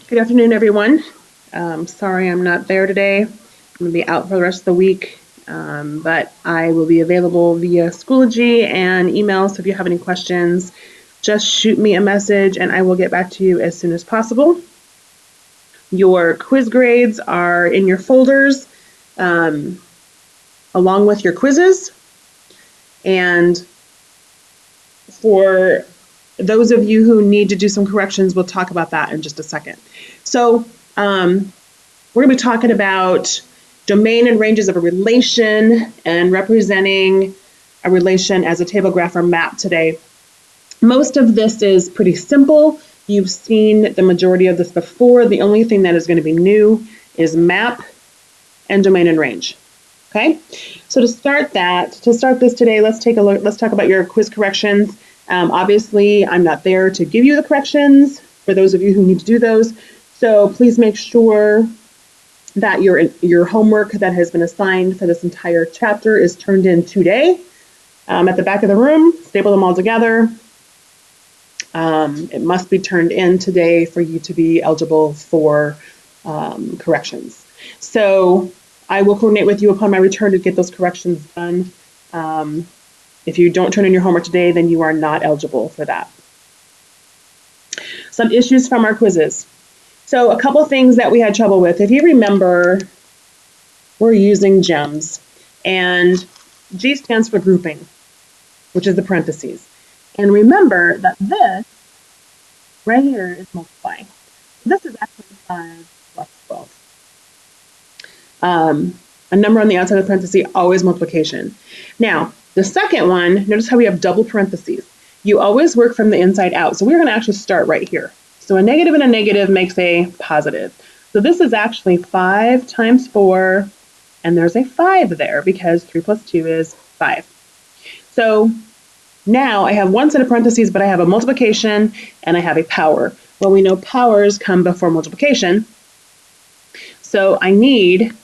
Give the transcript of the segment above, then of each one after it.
Good afternoon, everyone. Sorry I'm not there today. I'm going to be out for the rest of the week, but I will be available via Schoology and email, so if you have any questions, just shoot me a message and I will get back to you as soon as possible. Your quiz grades are in your folders, along with your quizzes, and for those of you who need to do some corrections, we'll talk about that in just a second. So we're going to be talking about domain and ranges of a relation and representing a relation as a table graph or map today. Most of this is pretty simple. You've seen the majority of this before. The only thing that is going to be new is map and domain and range. Okay, so to start this today, let's take a look. Let's talk about your quiz corrections. Obviously, I'm not there to give you the corrections for those of you who need to do those. So please make sure that your homework that has been assigned for this entire chapter is turned in today. At the back of the room, staple them all together. It must be turned in today for you to be eligible for corrections. So I will coordinate with you upon my return to get those corrections done. If you don't turn in your homework today, then you are not eligible for that. Some issues from our quizzes. So a couple things that we had trouble with. If you remember, we're using GEMS, and G stands for grouping, which is the parentheses. And remember that this right here is multiply. This is actually 5 plus 12. A number on the outside of the parenthesis, always multiplication. Now, the second one, notice how we have double parentheses. You always work from the inside out. So we're going to actually start right here. So a negative and a negative makes a positive. So this is actually 5 times 4, and there's a 5 there because 3 plus 2 is 5. So now I have one set of parentheses, but I have a multiplication and I have a power. Well, we know powers come before multiplication. So I need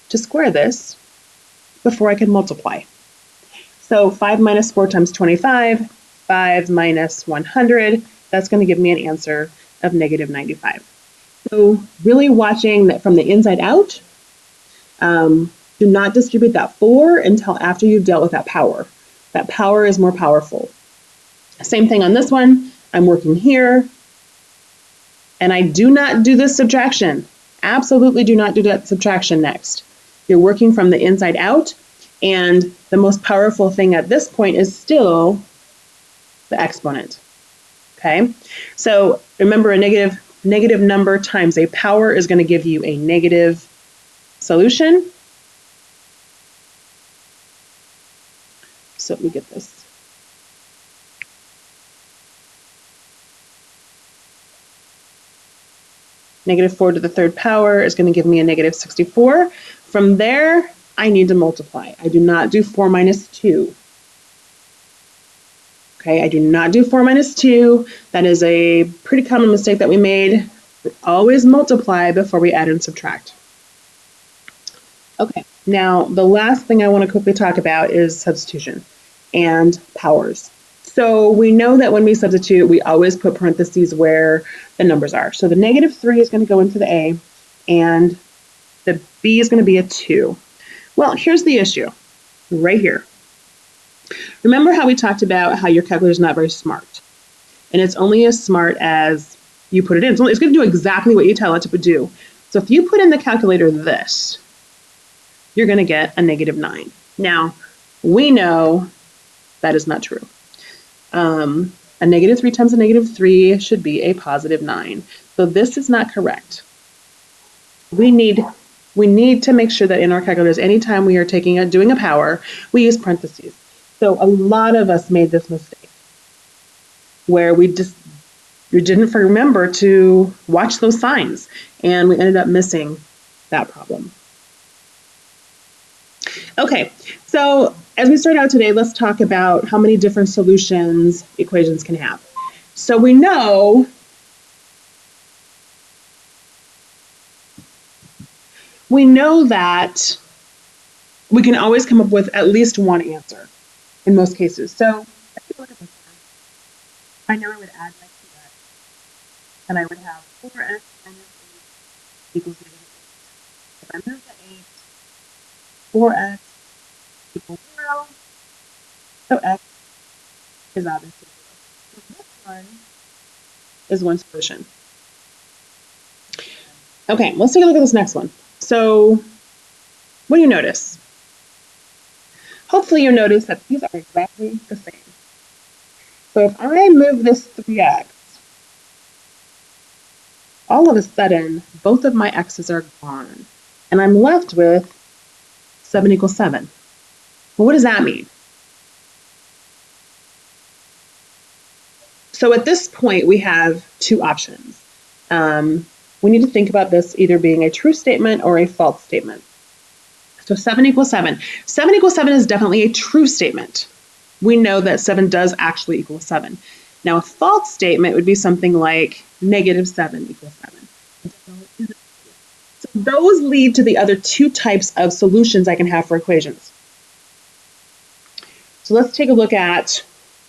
to square this before I can multiply. So 5 minus 4 times 25, 5 minus 100, that's going to give me an answer of negative 95. So really watching that from the inside out. Do not distribute that 4 until after you've dealt with that power. That power is more powerful. Same thing on this one. I'm working here, and I do not do this subtraction. Absolutely do not do that subtraction next. You're working from the inside out, and the most powerful thing at this point is still the exponent. Okay, so remember, a negative number times a power is going to give you a negative solution. So let me get this. Negative 4 to the third power is going to give me a negative 64. From there, I need to multiply. I do not do 4 minus 2. Okay, I do not do 4 minus 2. That is a pretty common mistake that we made. We always multiply before we add and subtract. Okay, now the last thing I want to quickly talk about is substitution and powers. So we know that when we substitute, we always put parentheses where the numbers are. So the negative 3 is going to go into the A, and the B is going to be a 2. Well, here's the issue, right here. Remember how we talked about how your calculator is not very smart, and it's only as smart as you put it in. It's going to do exactly what you tell it to do. So if you put in the calculator this, you're going to get a negative 9. Now, we know that is not true. A negative 3 times a negative 3 should be a positive 9. So this is not correct. We need to make sure that in our calculators, anytime we are doing a power, we use parentheses. So a lot of us made this mistake where we didn't remember to watch those signs, and we ended up missing that problem. Okay, so as we start out today, let's talk about how many different solutions equations can have. So we know that we can always come up with at least one answer in most cases. So if you look at this one, I know I would add next to that and I would have 4x minus 8 equals negative 8. If I move the 8, 4x equals 0, so x is obviously 0. So this one is one solution. Okay, let's take a look at this next one. So what do you notice? Hopefully you notice that these are exactly the same. So if I move this 3x, all of a sudden, both of my x's are gone. And I'm left with 7 equals 7. Well, what does that mean? So at this point, we have two options. We need to think about this either being a true statement or a false statement. So 7 equals 7. 7 equals 7 is definitely a true statement. We know that 7 does actually equal 7. Now, a false statement would be something like negative 7 equals 7. So those lead to the other two types of solutions I can have for equations. So let's take a look at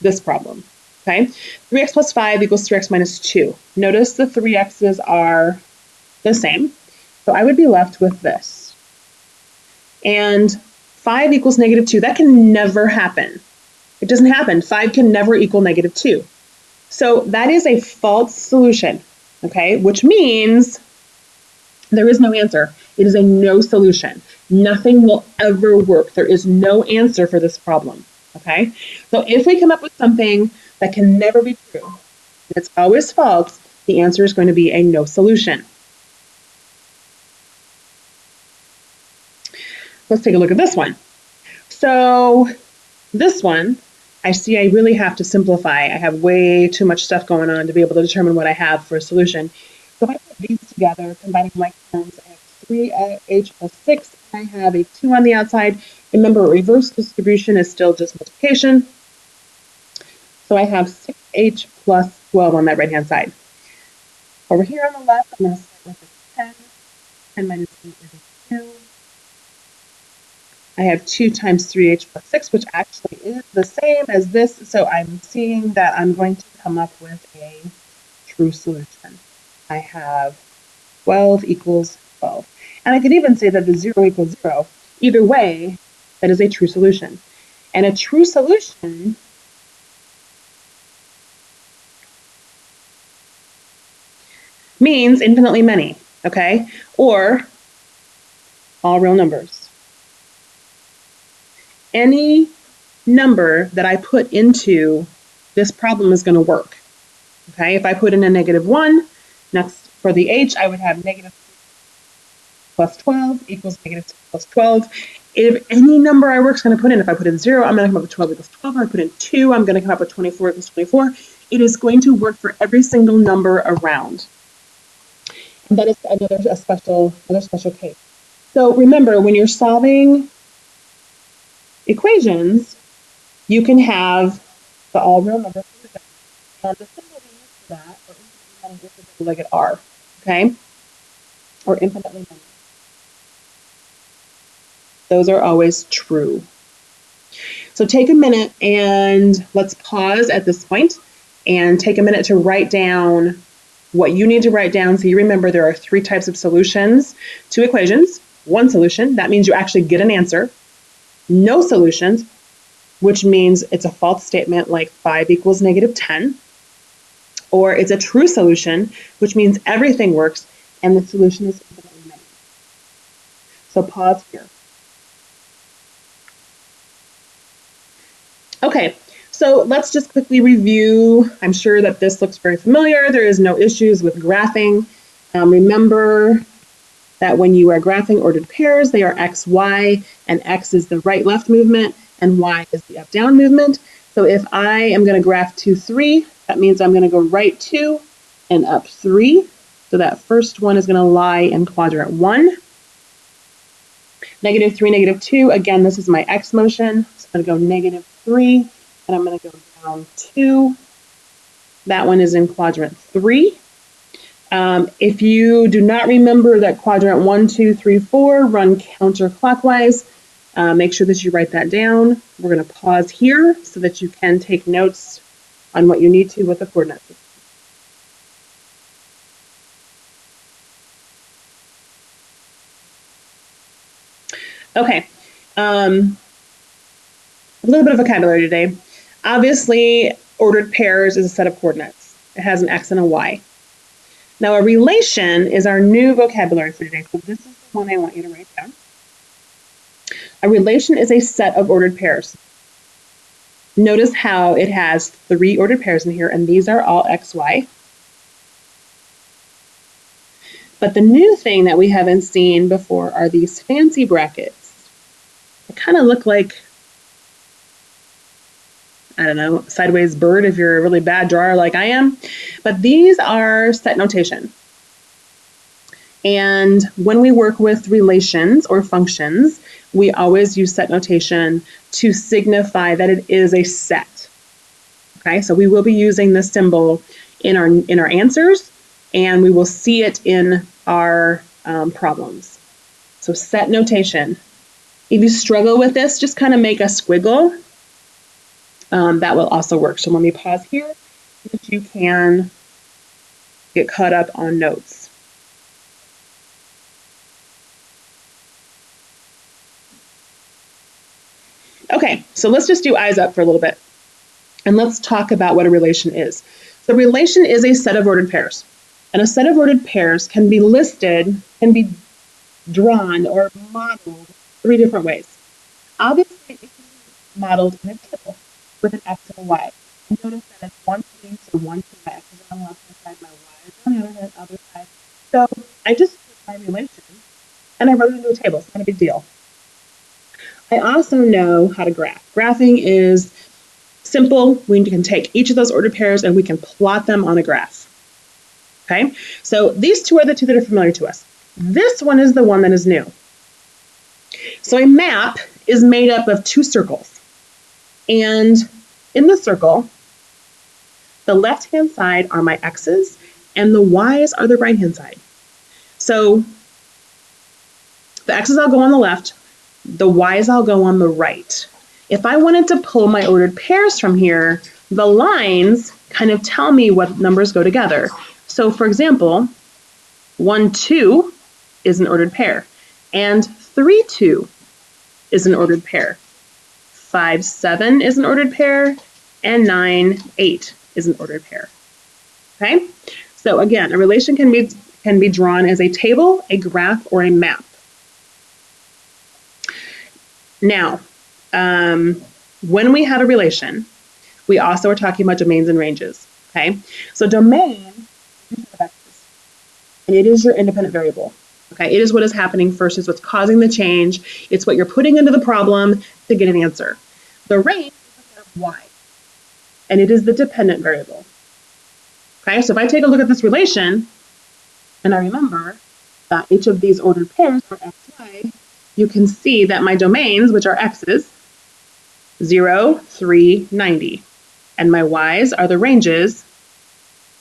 this problem. Okay, 3x plus 5 equals 3x minus 2. Notice the 3x's are the same. So I would be left with this. And 5 equals negative 2. That can never happen. It doesn't happen. 5 can never equal negative 2. So that is a false solution, okay, which means there is no answer. It is a no solution. Nothing will ever work. There is no answer for this problem, okay? So if we come up with something that can never be true, it's always false, the answer is going to be a no solution. Let's take a look at this one. So this one, I see I really have to simplify. I have way too much stuff going on to be able to determine what I have for a solution. So if I put these together, combining my terms, I have 3h plus 6, and I have a 2 on the outside. Remember, reverse distribution is still just multiplication. So I have 6h plus 12 on that right-hand side. Over here on the left, I'm going to start with a 10. 10 minus 8 is a 2. I have 2 times 3h plus 6, which actually is the same as this, so I'm seeing that I'm going to come up with a true solution. I have 12 equals 12. And I could even say that the 0 equals 0. Either way, that is a true solution. And a true solution means infinitely many, okay? Or all real numbers. Any number that I put into this problem is going to work. Okay, if I put in a negative 1, next for the h, I would have negative 6 plus 12 equals negative 6 plus 12. If any number I work is going to put in, if I put in 0, I'm going to come up with 12 equals 12. If I put in 2, I'm going to come up with 24 equals 24. It is going to work for every single number around. And that is another special case. So remember, when you're solving equations, you can have the all real number solution. And the symbol we use for that, or infinitely many, is the double-legged R, okay? Or infinitely many. Those are always true. So take a minute and let's pause at this point and take a minute to write down what you need to write down so you remember there are 3 types of solutions to equations. One solution, that means you actually get an answer. No solutions, which means it's a false statement like 5 equals negative 10. Or it's a true solution, which means everything works and the solution is infinitely many. So pause here. Okay, so let's just quickly review. I'm sure that this looks very familiar. There is no issues with graphing. Remember that when you are graphing ordered pairs, they are x, y, and x is the right-left movement, and y is the up-down movement. So if I am going to graph 2, 3, that means I'm going to go right 2 and up 3. So that first one is going to lie in quadrant 1. Negative 3, negative 2, again, this is my x motion. So I'm going to go negative 3, and I'm going to go down 2. That one is in quadrant 3. If you do not remember that quadrant 1, 2, 3, 4 run counterclockwise, make sure that you write that down. We're going to pause here so that you can take notes on what you need to with the coordinate system. Okay, a little bit of vocabulary today. Obviously, ordered pairs is a set of coordinates. It has an x and a y. Now, a relation is our new vocabulary for today. So this is the one I want you to write down. A relation is a set of ordered pairs. Notice how it has 3 ordered pairs in here, and these are all x, y. But the new thing that we haven't seen before are these fancy brackets. They kind of look like, I don't know, sideways bird if you're a really bad drawer like I am. But these are set notation. And when we work with relations or functions, we always use set notation to signify that it is a set. Okay, so we will be using this symbol in our answers, and we will see it in our problems. So set notation. If you struggle with this, just kind of make a squiggle. That will also work. So let me pause here so that you can get caught up on notes. Okay, so let's just do eyes up for a little bit. And let's talk about what a relation is. So a relation is a set of ordered pairs. And a set of ordered pairs can be listed, can be drawn or modeled 3 different ways. Obviously, it can be modeled in a table with an x and a y. And notice that it's 1 to these, so 1 to my x's on the left-hand side, my y's on the other side. So I just took my relation and I wrote it into a table. It's not a big deal. I also know how to graph. Graphing is simple. We can take each of those ordered pairs and we can plot them on a graph. Okay, so these 2 are the 2 that are familiar to us. This one is the one that is new. So a map is made up of 2 circles. And in the circle, the left-hand side are my x's and the y's are the right-hand side. So the x's all go on the left, the y's all go on the right. If I wanted to pull my ordered pairs from here, the lines kind of tell me what numbers go together. So for example, 1, 2 is an ordered pair, and 3, 2 is an ordered pair. 5, 7 is an ordered pair, and 9, 8 is an ordered pair. Okay? So again, a relation can be drawn as a table, a graph, or a map. Now, when we have a relation, we also are talking about domains and ranges. Okay? So domain is your vectors, and it is your independent variable. Okay? It is what is happening first, is what's causing the change. It's what you're putting into the problem to get an answer. The range is a set of y, and it is the dependent variable. Okay, so if I take a look at this relation, and I remember that each of these ordered pairs are x, y, you can see that my domains, which are x's, 0, 3, 90, and my y's are the ranges,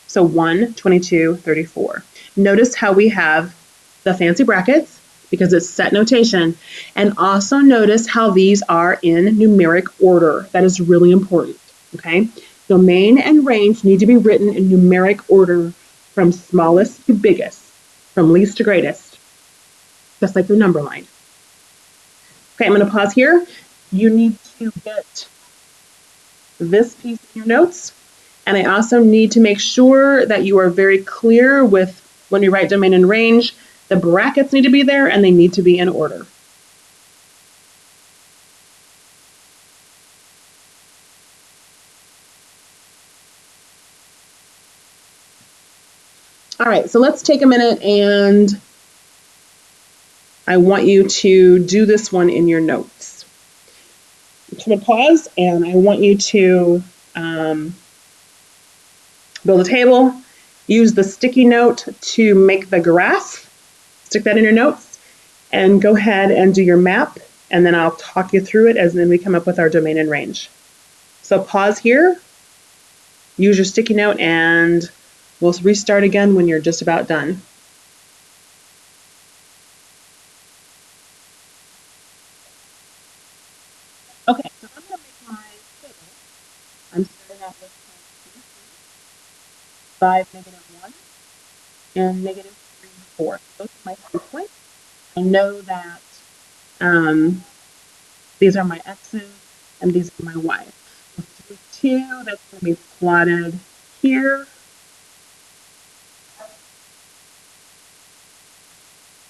so 1, 22, 34. Notice how we have the fancy brackets, because it's set notation, and also notice how these are in numeric order. That is really important, okay? Domain and range need to be written in numeric order from smallest to biggest, from least to greatest, just like the number line. Okay, I'm going to pause here. You need to get this piece in your notes, and I also need to make sure that you are very clear with when you write domain and range, the brackets need to be there and they need to be in order. All right, so let's take a minute and I want you to do this one in your notes. I'm going to pause and I want you to build a table, use the sticky note to make the graph, stick that in your notes, and go ahead and do your map, and then I'll talk you through it as then we come up with our domain and range. So pause here, use your sticky note, and we'll restart again when you're just about done. Okay, so I'm going to make my table. I'm starting out with 5, -1, and -3, 4. Those are my 3 points. I know that These are my x's, and these are my y's. So 3, 2, that's going to be plotted here.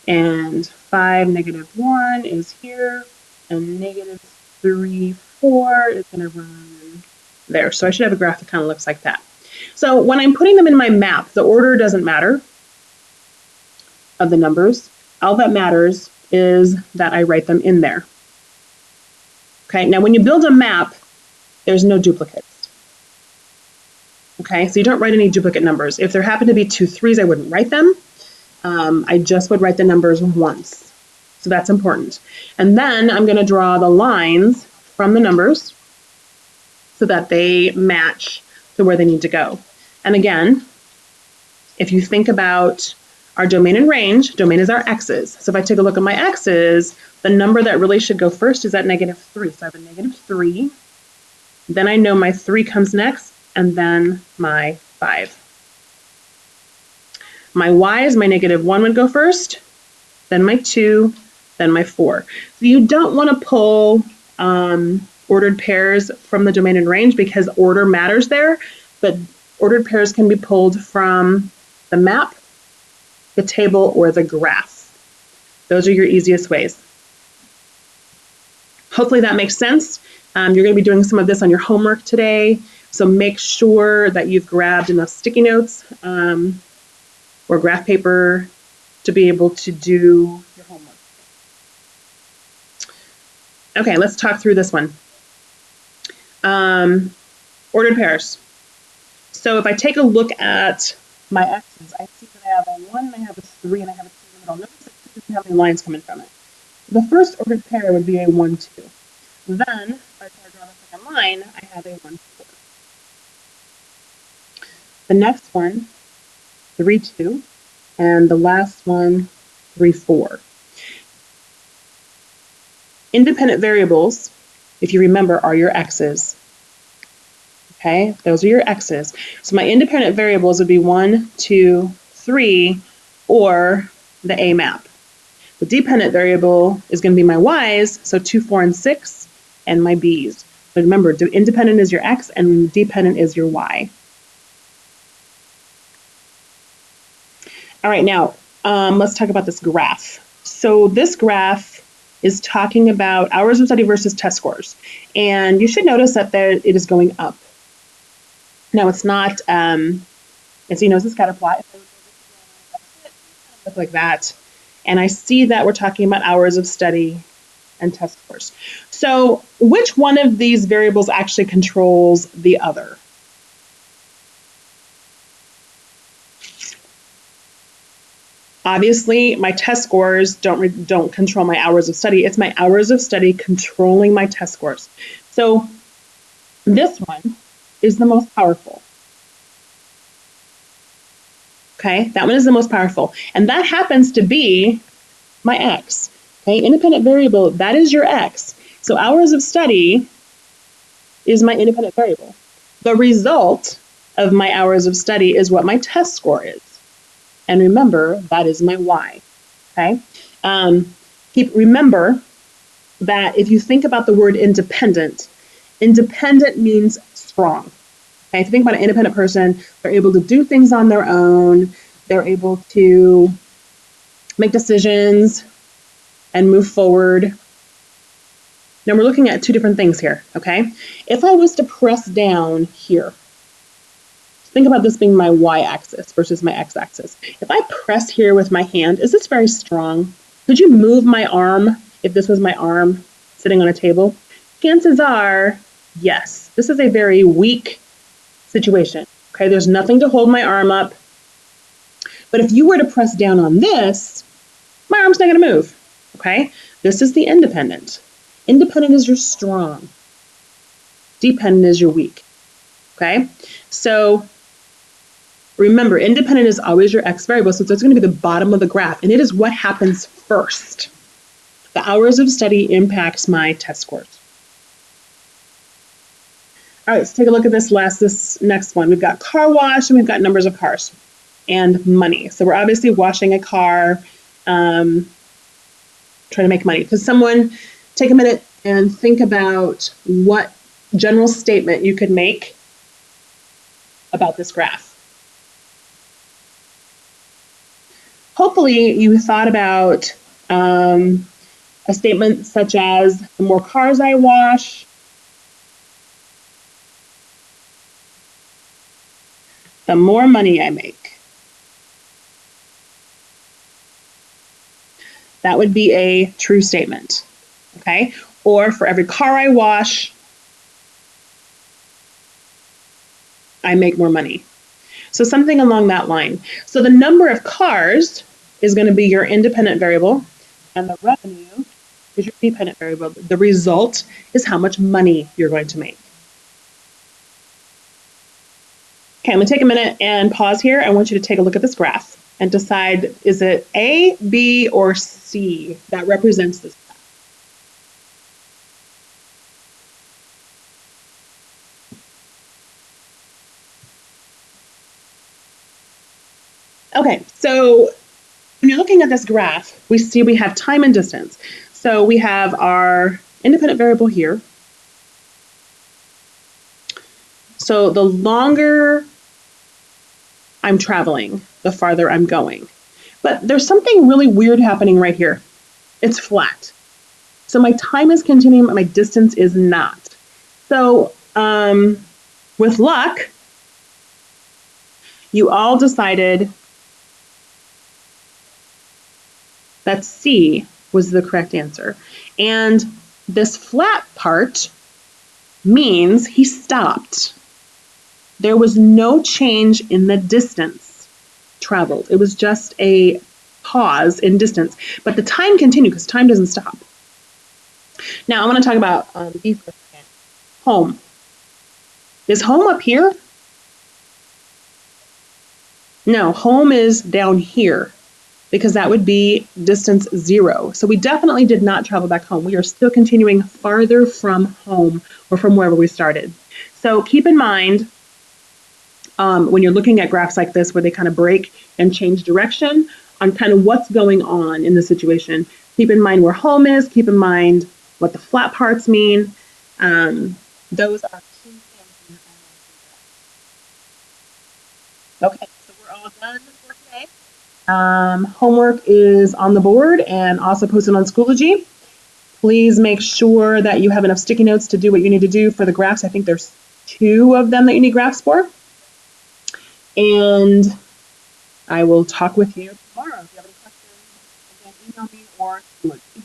And 5, -1 is here, and -3, 4 is going to run there. So I should have a graph that kind of looks like that. So when I'm putting them in my map, the order doesn't matter of the numbers. All that matters is that I write them in there. Okay, now when you build a map, there's no duplicates. Okay, so you don't write any duplicate numbers. If there happen to be 2 3s, I wouldn't write them. I just would write the numbers once. So that's important. And then I'm going to draw the lines from the numbers so that they match to where they need to go. And again, if you think about our domain and range, domain is our x's. So if I take a look at my x's, the number that really should go first is at -3. So I have a -3. Then I know my 3 comes next, and then my 5. My y's, my -1 would go first, then my 2, then my 4. So you don't want to pull ordered pairs from the domain and range because order matters there, but ordered pairs can be pulled from the map, the table, or the graph. Those are your easiest ways. Hopefully that makes sense. You're going to be doing some of this on your homework today, so make sure that you've grabbed enough sticky notes or graph paper to be able to do your homework. Okay, let's talk through this one. Ordered pairs. So if I take a look at my x's, I see that I have a 1, and I have a 3, and I have a 2 in the middle. Notice that 2 doesn't have any lines coming from it. The first ordered pair would be a 1, 2. Then, if I try to draw the second line, I have a 1, 4. The next one, 3, 2, and the last one, 3, 4. Independent variables, if you remember, are your x's. Okay, those are your x's. So my independent variables would be 1, 2, 3, or the A map. The dependent variable is going to be my y's, so 2, 4, and 6, and my b's. But remember, independent is your x, and dependent is your y. All right, now let's talk about this graph. So this graph is talking about hours of study versus test scores. And you should notice that it is going up. Now it's not, it's a scatter plot. Look like that. And I see that we're talking about hours of study and test scores. So which one of these variables actually controls the other? Obviously, my test scores don't control my hours of study. It's my hours of study controlling my test scores. So this one is the most powerful. Okay, that one is the most powerful. And that happens to be my x. Okay, independent variable, that is your x. So hours of study is my independent variable. The result of my hours of study is what my test score is. And remember, that is my y. Okay? Remember that if you think about the word independent, independent means strong. Okay? If you think about an independent person, they're able to do things on their own. They're able to make decisions and move forward. Now we're looking at two different things here, okay? If I was to press down here, think about this being my y-axis versus my x-axis. If I press here with my hand, is this very strong? Could you move my arm if this was my arm sitting on a table? Chances are, yes. This is a very weak situation, okay? There's nothing to hold my arm up. But if you were to press down on this, my arm's not gonna move, okay? This is the independent. Independent is your strong. Dependent is your weak, okay? So remember, independent is always your x variable, so it's going to be the bottom of the graph, and it is what happens first. The hours of study impacts my test scores. All right, let's take a look at this next one. We've got car wash, and we've got numbers of cars, and money. So we're obviously washing a car, trying try to make money. Because someone take a minute and think about what general statement you could make about this graph. Hopefully you thought about a statement such as, the more cars I wash, the more money I make. That would be a true statement, okay? Or for every car I wash, I make more money. So something along that line. So the number of cars is going to be your independent variable, and the revenue is your dependent variable. The result is how much money you're going to make. Okay, I'm going to take a minute and pause here. I want you to take a look at this graph and decide, is it A, B, or C that represents this graph? Okay, so when you're looking at this graph, we see we have time and distance. So we have our independent variable here. So the longer I'm traveling, the farther I'm going. But there's something really weird happening right here. It's flat. So my time is continuing, but my distance is not. So with luck, you all decided that C was the correct answer. And this flat part means he stopped. There was no change in the distance traveled. It was just a pause in distance, but the time continued because time doesn't stop. Now I want to talk about B for a second. Home. Is home up here? No, home is down here because that would be distance 0. So we definitely did not travel back home. We are still continuing farther from home or from wherever we started. So keep in mind, when you're looking at graphs like this where they kind of break and change direction on kind of what's going on in the situation, keep in mind where home is, keep in mind what the flat parts mean. Those are key things. Okay, so we're all done for today. Homework is on the board and also posted on Schoology. Please make sure that you have enough sticky notes to do what you need to do for the graphs. I think there's 2 of them that you need graphs for. And I will talk with you tomorrow. If you have any questions, again, email me or Schoology.